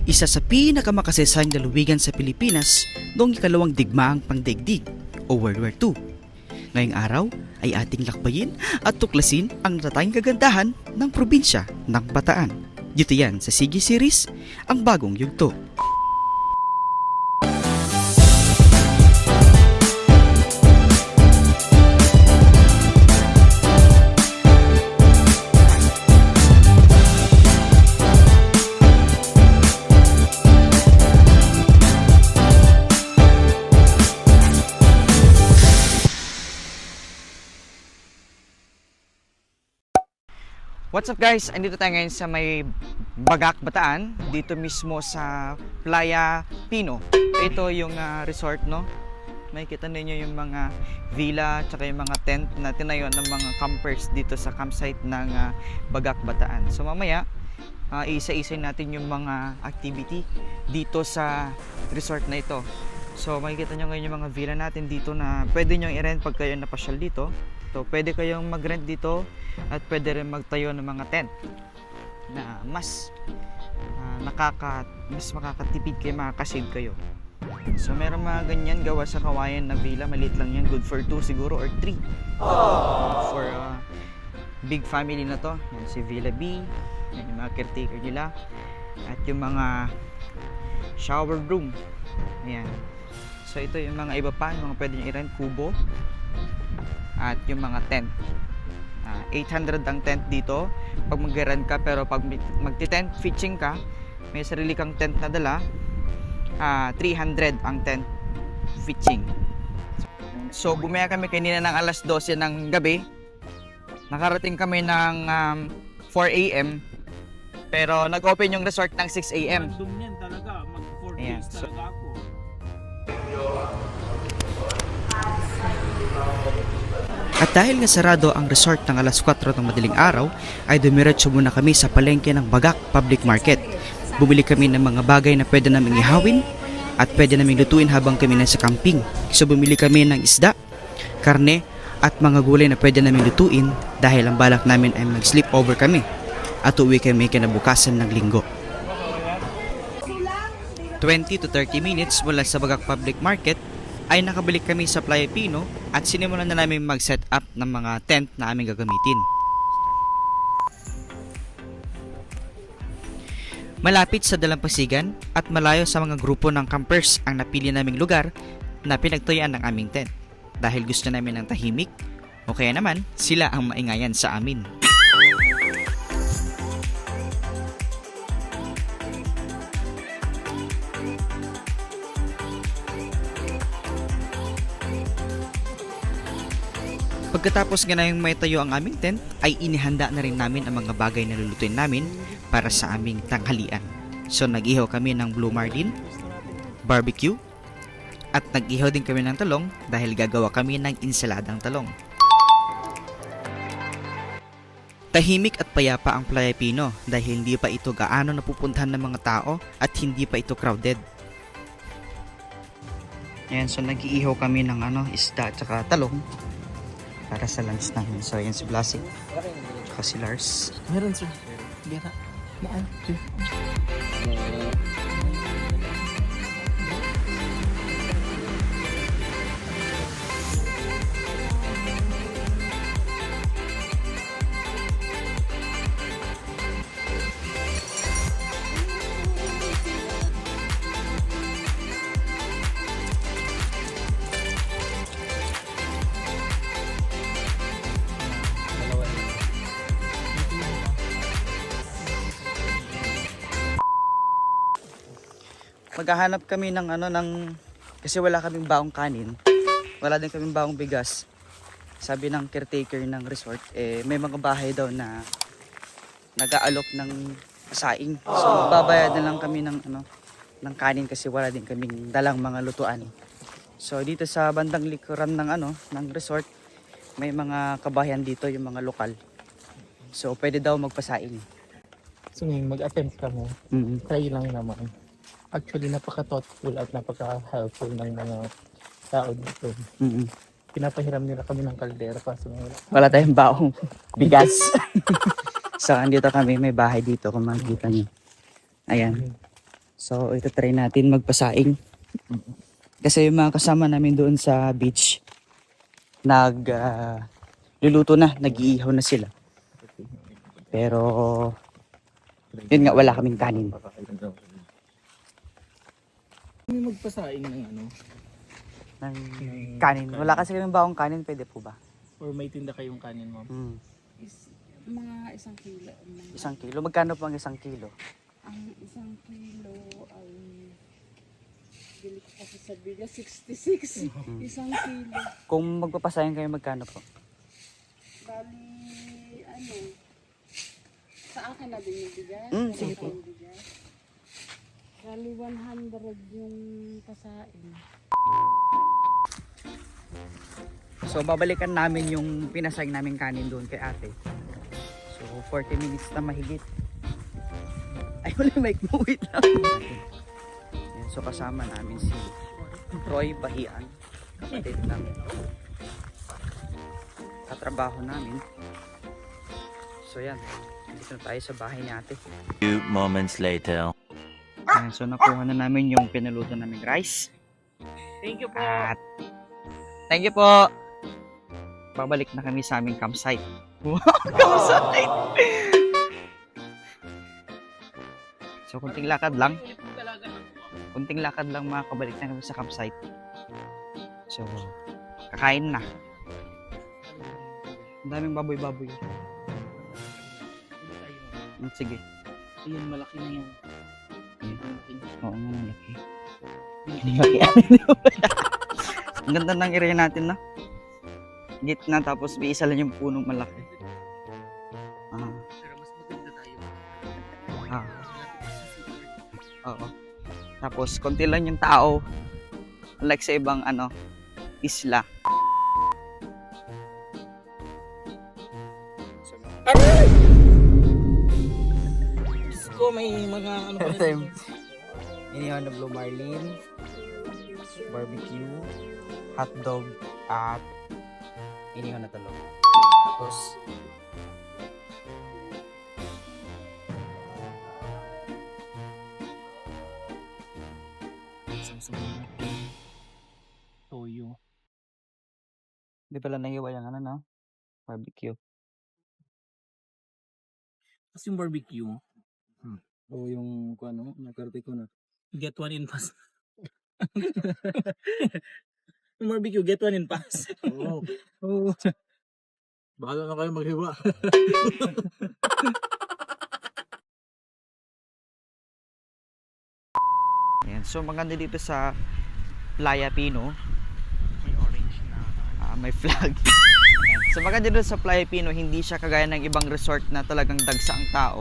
isa sa pinakamakasayang lalawigan sa Pilipinas noong ikalawang digmaang pangdaigdig o World War II. Ngayong araw ay ating lakbayin at tuklasin ang natatanging kagandahan ng probinsya ng Bataan. Dito yan sa Sige Series, ang bagong yugto. What's up guys? Andito tayo ngayon sa may Bagak, Bataan. Dito mismo sa Playa Pino. Ito yung resort, no? Makikita ninyo yung mga villa tsaka yung mga tent na tinayo ng mga campers dito sa campsite ng Bagak, Bataan. So mamaya, isa-isa natin yung mga activity dito sa resort na ito. So makikita nyo ngayon yung mga villa natin dito na pwede nyo i-rent pag kayo napasyal dito. So pwede kayong mag-rent dito at pwede rin magtayo ng mga tent na mas makakatipid kayo, makakasave kayo. So meron mga ganyan gawa sa kawayan na villa, maliit lang yan, good for 2 siguro or 3. For big family na to. Yan si Villa B, yan yung mga caretaker nila, at yung mga shower room. Ayan. So ito yung mga iba pa, yung mga pwede nyo i-rent, kubo at yung mga tent. 800 ang tent dito pag mag-rent ka, pero pag magti-tent pitching ka, may sarili kang tent na dala, 300 ang tent pitching. So bumaya kami kanina ng alas 12 ng gabi, nakarating kami ng 4 AM, pero nag-open yung resort ng 6 AM. Random yan talaga, mag-4 Ayan, days so talaga ako. At dahil nga sarado ang resort ng alas 4 ng madaling araw, ay dumiretso muna kami sa palengke ng Bagak Public Market. Bumili kami ng mga bagay na pwede naming ihawin at pwede naming lutuin habang kami nasa camping. So bumili kami ng isda, karne at mga gulay na pwede naming lutuin dahil ang balak namin ay mag-sleep over kami at uwi kami kinabukasan ng linggo. 20 to 30 minutes mula sa Bagak Public Market ay nakabalik kami sa Playa Pino at sinimulan na namin mag-set up ng mga tent na aming gagamitin. Malapit sa dalampasigan at malayo sa mga grupo ng campers ang napili naming lugar na pinagtuyuan ng aming tent dahil gusto namin ng tahimik o kaya naman sila ang maingayan sa amin. Pagkatapos nga na yung may tayo ang aming tent, ay inihanda na rin namin ang mga bagay na lulutuin namin para sa aming tanghalian. So nag-ihaw kami ng blue marlin, barbecue, at nag-ihaw din kami ng talong dahil gagawa kami ng insaladang talong. Tahimik at payapa ang Playa Pino dahil hindi pa ito gaano napupuntahan ng mga tao at hindi pa ito crowded. Ayan, so nag-iihaw kami ng isda at saka talong para sa lunch namin. So yan si Blasik tsaka si Lars. Meron sir. Bira. Maan. Maghahanap kami ng kasi wala kaming baong kanin. Wala din kaming baong bigas. Sabi ng caretaker ng resort, may mga bahay daw na nag-aalok ng saing. So magbabayad na lang kami ng kanin kasi wala din kaming dalang mga lutuan. So dito sa bandang likuran ng resort, may mga kabayan dito, yung mga lokal. So pwede daw magpasaing. So ngayon mag-attempt ka mo. Try lang naman. Actually napaka-thoughtful at napaka-helpful ng mga tao dito. Pinapahiram nila kami ng kaldera kaso Wala tayong baong bigas. So andito kami, may bahay dito kung makikita nyo. Ayan. So, ito try natin magpasaing. Kasi yung mga kasama namin doon sa beach, luluto na, nag-iihaw na sila. Pero, yun nga, wala kaming kanin. May magpasaing ng ano? Ng kanin. Wala kasi kaming bawang kanin, pwede po ba? Or may tinda kayong kanin mo? Mga 1 kilo. 1 kilo. Magkano po ang 1 kilo? Ang 1 kilo ay bili ko kasi sa bigas 66. 1 kilo. Kung magpapasayang kayo, magkano po? Bali, ano, sa akin na din yung bigas. Sige Sa po. akin bigas. Bali 100 yung pasain. So, babalikan namin yung pinasayang namin kanin doon kay ate. So, 40 minutes na mahigit. Ay, wala yung mic mo. Wait lang. Yan, so, kasama namin si Roy Bahian. Kapatid namin. Katrabaho namin. So, yan. Dito na tayo sa bahay ni ate. Few moments later. Yan, so, nakuha na namin yung pinuluto naming rice. Thank you po! At, thank you po! Babalik na kami sa aming campsite. Campsite! So, kunting lakad lang. Kunting lakad lang, makakabalik na kami sa campsite. So, kakain na. Ang daming baboy-baboy. Sige. Ayun, malaki na yan. Oo nga, malaki. Malaki. Ang ganda ng area natin, na. Gitna, tapos may isa lang yung punong malaki. Pero mas maganda tayo. Oo. Tapos, konti lang yung tao. Unlike sa ibang, isla. Diyos ko, may mga ano pa rin. Inihaw na blue marlin, barbecue, hotdog, at inihaw na talong. Tapos, Toyo. di pala nahiwa yung barbecue. Tapos yung barbecue, O yung nagkarte ko na. get one in pass. Yung barbecue, get one in pass. Oo. Oo. Bahala na kayo maghiwa. Ayan. So maganda dito sa Playa Pino, May orange na. may flag. Ayan. So maganda dito sa Playa Pino, hindi siya kagaya ng ibang resort na talagang dagsa ang tao.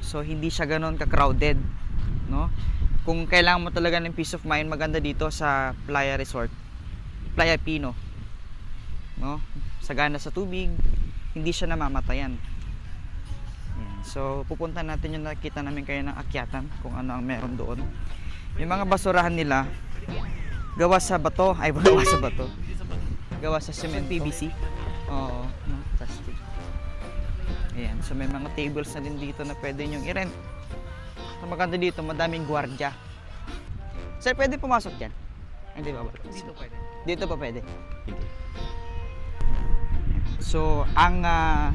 So hindi siya ganoon ka-crowded, no? Kung kailangan mo talaga ng peace of mind, maganda dito sa Playa Resort, Playa Pino, no? Sagana sa tubig, hindi siya namamatayan. Ayan. So pupunta natin yung nakita namin kayo ng akyatan, kung ano ang meron doon. Yung mga basurahan nila gawa sa bato, gawa sa cement PVC. Oo, no, plastic. Ayan, so may mga tables na din dito na pwede nyong i-rent. So maganda dito, madaming gwardiya. Sir, pwede pumasok dyan? Hindi ba? Dito pwede. Dito pa pwede. So, ang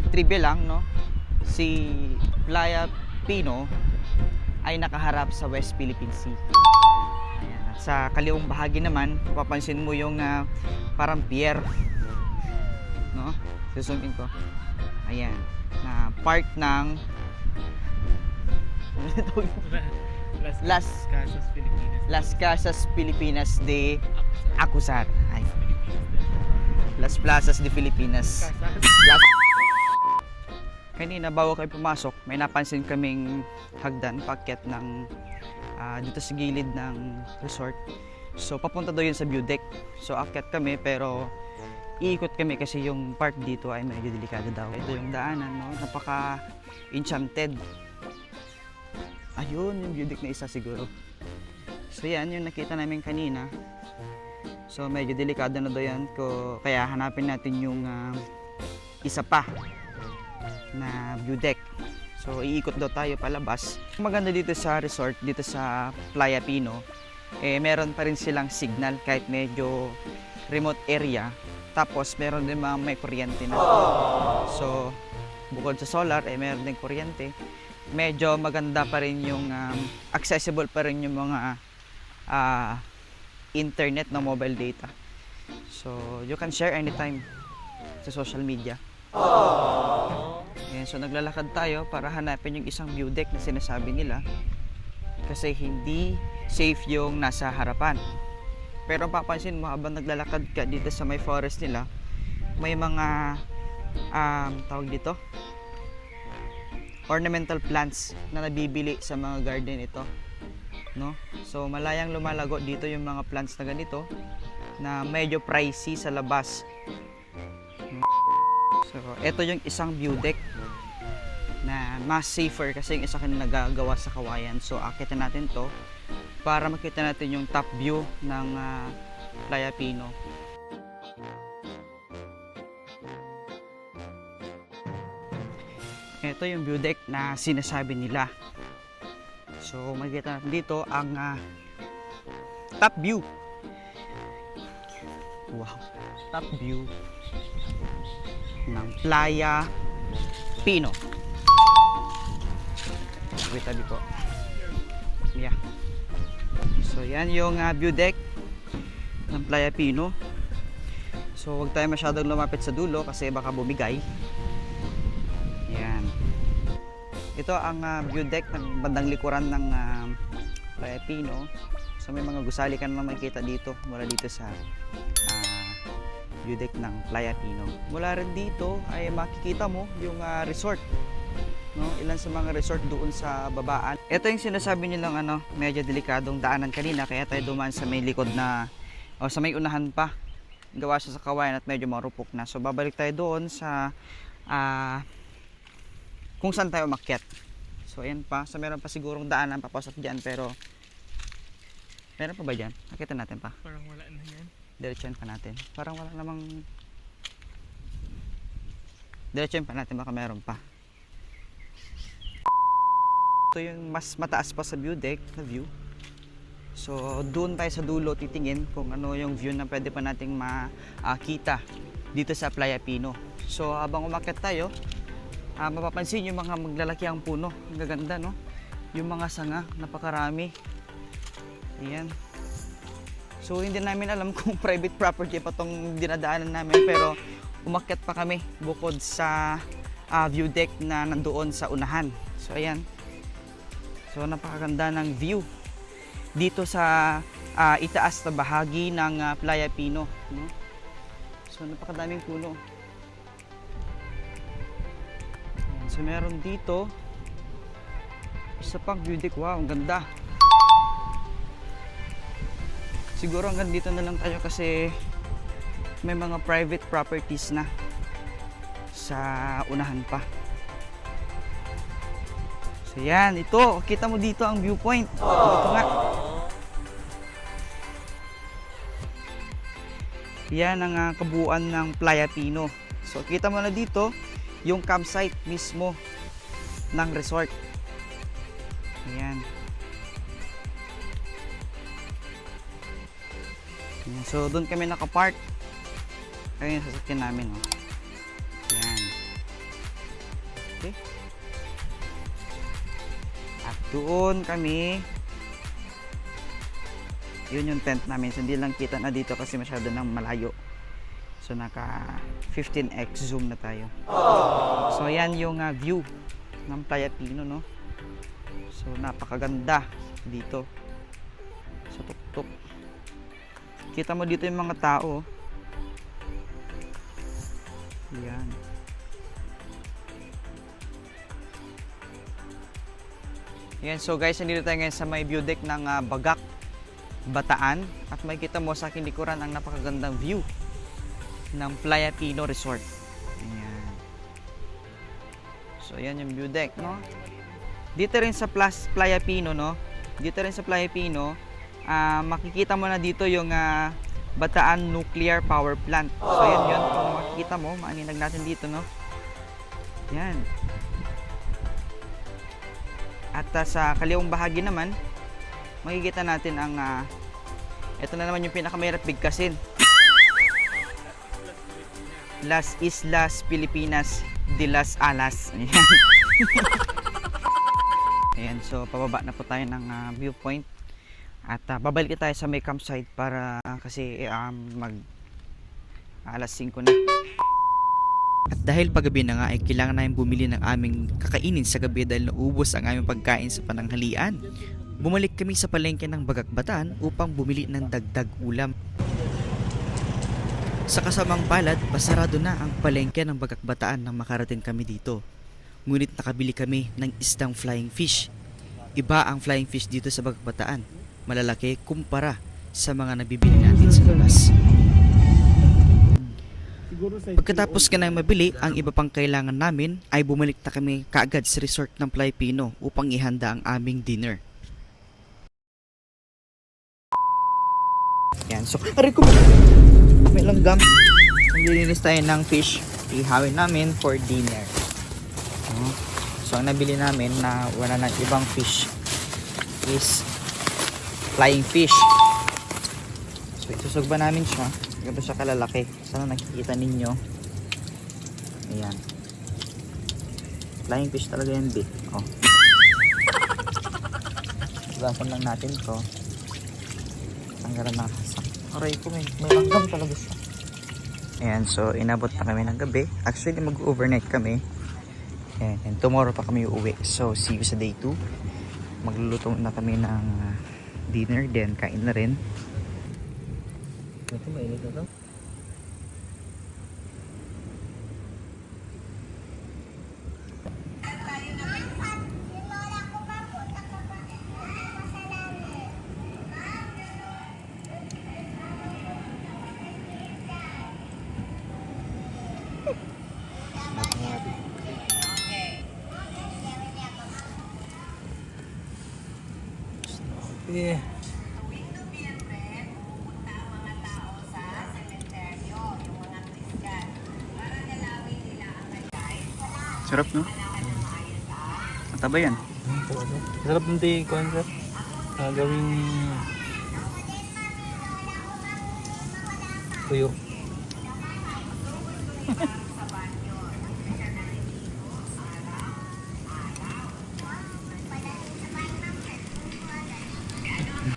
trivia lang, no? Si Playa Pino ay nakaharap sa West Philippine Sea. Ayan. At sa kaliwang bahagi naman, mapapansin mo yung parang pier. No? Zoom in ko. Ayan. Na part ng Las Casas, Pilipinas. Las Casas Pilipinas de Acuzar. Ay. Las Plazas de Filipinas. Las... Kanina bago kayo pumasok, may napansin kaming hagdan, paakyat ng dito sa gilid ng resort. So papunta doon yun sa view deck. So akyat kami pero iikot kami kasi yung part dito ay medyo delikado daw. Ito yung daanan, no? Napaka enchanted. Ayun, yung view deck na isa siguro. So yan, yung nakita namin kanina. So medyo delikado na daw yan. Kaya hanapin natin yung isa pa na view deck. So iikot daw tayo palabas. Maganda dito sa resort, dito sa Playa Pino, meron pa rin silang signal kahit medyo remote area. Tapos meron din mga may kuryente na. So bukod sa solar, meron din kuryente. Medyo maganda pa rin yung accessible pa rin yung mga internet na mobile data. So you can share anytime sa social media. Ayan, so naglalakad tayo para hanapin yung isang view deck na sinasabi nila kasi hindi safe yung nasa harapan. Pero papansin mo habang naglalakad ka dito sa may forest nila, may mga tawag dito, ornamental plants na nabibili sa mga garden ito, no? So malayang lumalago dito yung mga plants na ganito na medyo pricey sa labas. So, ito yung isang view deck na mas safer kasi yung isa kanina nagagawa sa Kawayan. So, akitin natin to para makita natin yung top view ng Playa Pino. Ito yung view deck na sinasabi nila. So, makikita natin dito ang top view. Wow, top view ng Playa Pino. Wait, tabi po. Yeah. So yan yung view deck ng Playa Pino. So huwag tayo masyadong lumapit sa dulo kasi baka bumigay. Yan. Ito ang view deck ng bandang likuran ng Playa Pino. So may mga gusali ka naman makikita dito mula dito sa view deck ng Playa Pino. Mula rin dito ay makikita mo yung resort, no? Ilan sa mga resort doon sa babaan. Ito yung sinasabi nilang medyo delikadong daanan kanina kaya tayo dumaan sa may likod na sa may unahan pa. Gawa siya sa Kawayan at medyo marupok na. So babalik tayo doon sa kung saan tayo umakyat. So ayan pa. So meron pa sigurong daanan papasok diyan pero meron pa ba diyan? Nakita natin pa. Parang wala na yan. Diretsuhin pa natin. Parang wala namang... Diretsuhin pa natin, baka meron pa. Ito yung mas mataas pa sa view deck, na view. So, doon tayo sa dulo titingin kung ano yung view na pwede pa nating makita dito sa Playa Pino. So, habang umakyat tayo, mapapansin yung mga maglalakiang puno. Ang gaganda, no? Yung mga sanga, napakarami. Ayan. So hindi namin alam kung private property pa tong dinadaanan namin pero umakyat pa kami bukod sa view deck na nandoon sa unahan. So ayan. So napakaganda ng view dito sa itaas na bahagi ng Playa Pino, no? So napakadaming puno. Ayan. So meron dito isa pang view deck. Wow, ang ganda. Siguro hanggang dito na lang tayo kasi may mga private properties na sa unahan pa. So yan, ito. Kita mo dito ang viewpoint. Ito nga. Yan ang kabuuan ng Playa Pino. So kita mo na dito yung campsite mismo ng resort. Ayan. So doon kami nakapark. Ayun yung sasakyan namin, oh. Yan. Okay. At doon kami. Yun yung tent namin. So hindi lang kita na dito kasi masyado nang malayo. So naka 15x zoom na tayo. So yan yung view ng Playa Pino, no? So napakaganda dito sa tuktok. Kita mo dito yung mga tao. Yan. Yan, so guys, nandito tayo ngayon sa may view deck ng Bagak, Bataan. At makikita mo sa aking likuran ang napakagandang view ng Playa Pino Resort. Yan. So yan yung view deck, no? Dito rin sa Playa Pino, no? Dito rin sa Playa Pino, makikita mo na dito yung Bataan Nuclear Power Plant. So yan yun, kung makikita mo, maaninag natin dito, no? Yan. At sa kaliwang bahagi naman, makikita natin ang ito na naman yung pinakamahirap bigkasin. Las Islas Pilipinas de las Alas. Ayan. Ayan, so pababa na po tayo ng viewpoint. At babalik tayo sa may campsite para kasi alas 5 na. At dahil paggabi na nga ay kailangan namin bumili ng aming kakainin sa gabi dahil naubos ang aming pagkain sa pananghalian. Bumalik kami sa palengke ng Bagakbatan upang bumili ng dagdag ulam. Sa kasamang palad, pasarado na ang palengke ng Bagakbataan nang makarating kami dito. Ngunit nakabili kami ng isdang flying fish. Iba ang flying fish dito sa Bagakbataan. Malalaki kumpara sa mga nabibili natin sa labas. Pagkatapos ka na mabili, ang iba pang kailangan namin ay bumalik na kami kaagad sa resort ng Flypino upang ihanda ang aming dinner. Yan, so aray ko, may langgam. Maglilinis tayo ng fish, ihawin namin for dinner. So ang nabili namin na wala ng ibang fish is flying fish. So isusugba namin siya. Ganito siya kalalaki. Sana nakikita ninyo. Ayan. Flying fish talaga yan, bit. Oh. Gasan lang natin to. Tanggalan na kasak. Aray ko, may langgam talaga siya. Ayan, so inabot na kami ng gabi. Actually, mag-overnight kami. Ayan, and tomorrow pa kami uuwi. So, see you sa day 2. Magluluto na kami ng dinner. Then, kain na rin. Ito, mainit na to. Yeah. Sarap, no? Mataba yan. Sarap ng tingin ko, sir. Gawing tuyo.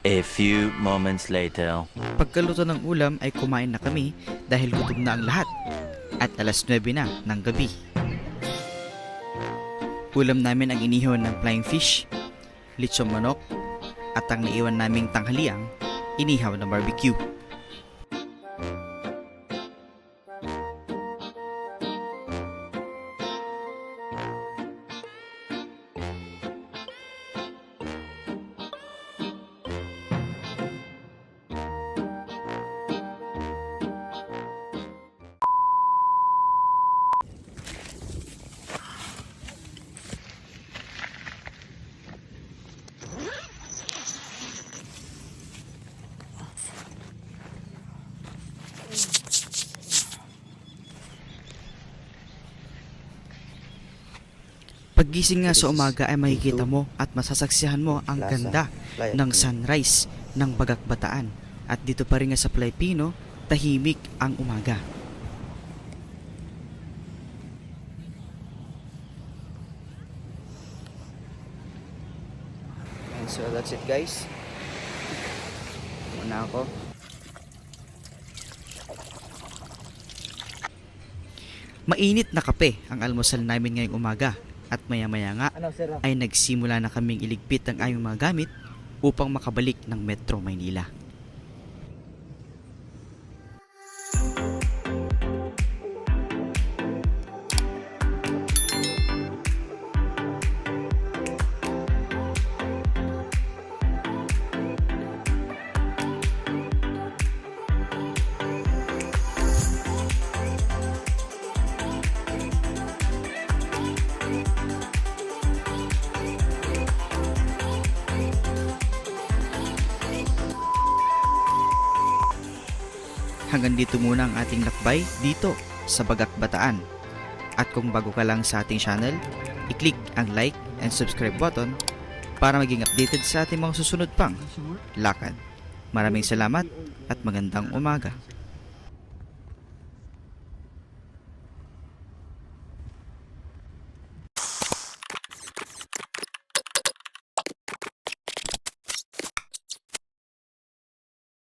A few moments later. Pagkaluto ng ulam ay kumain na kami dahil gutom na ang lahat. At alas 9 na ng gabi. Ulam namin ang inihaw ng flying fish, lechong manok, at ang naiwan naming tanghaliang inihaw na barbecue. Paggising nga sa umaga ay makikita mo at masasaksihan mo ang ganda ng sunrise ng Bagakbataan. At dito pa rin nga sa Flypino, tahimik ang umaga. And so that's it, guys. Muna ako. Mainit na kape ang almusal namin ngayong umaga. At maya-maya nga ay nagsimula na kaming iligpit ang aming mga gamit upang makabalik ng Metro Maynila. Hanggang dito muna ang ating lakbay dito sa Bagakbataan. At kung bago ka lang sa ating channel, i-click ang like and subscribe button para maging updated sa ating mga susunod pang lakad. Maraming salamat at magandang umaga.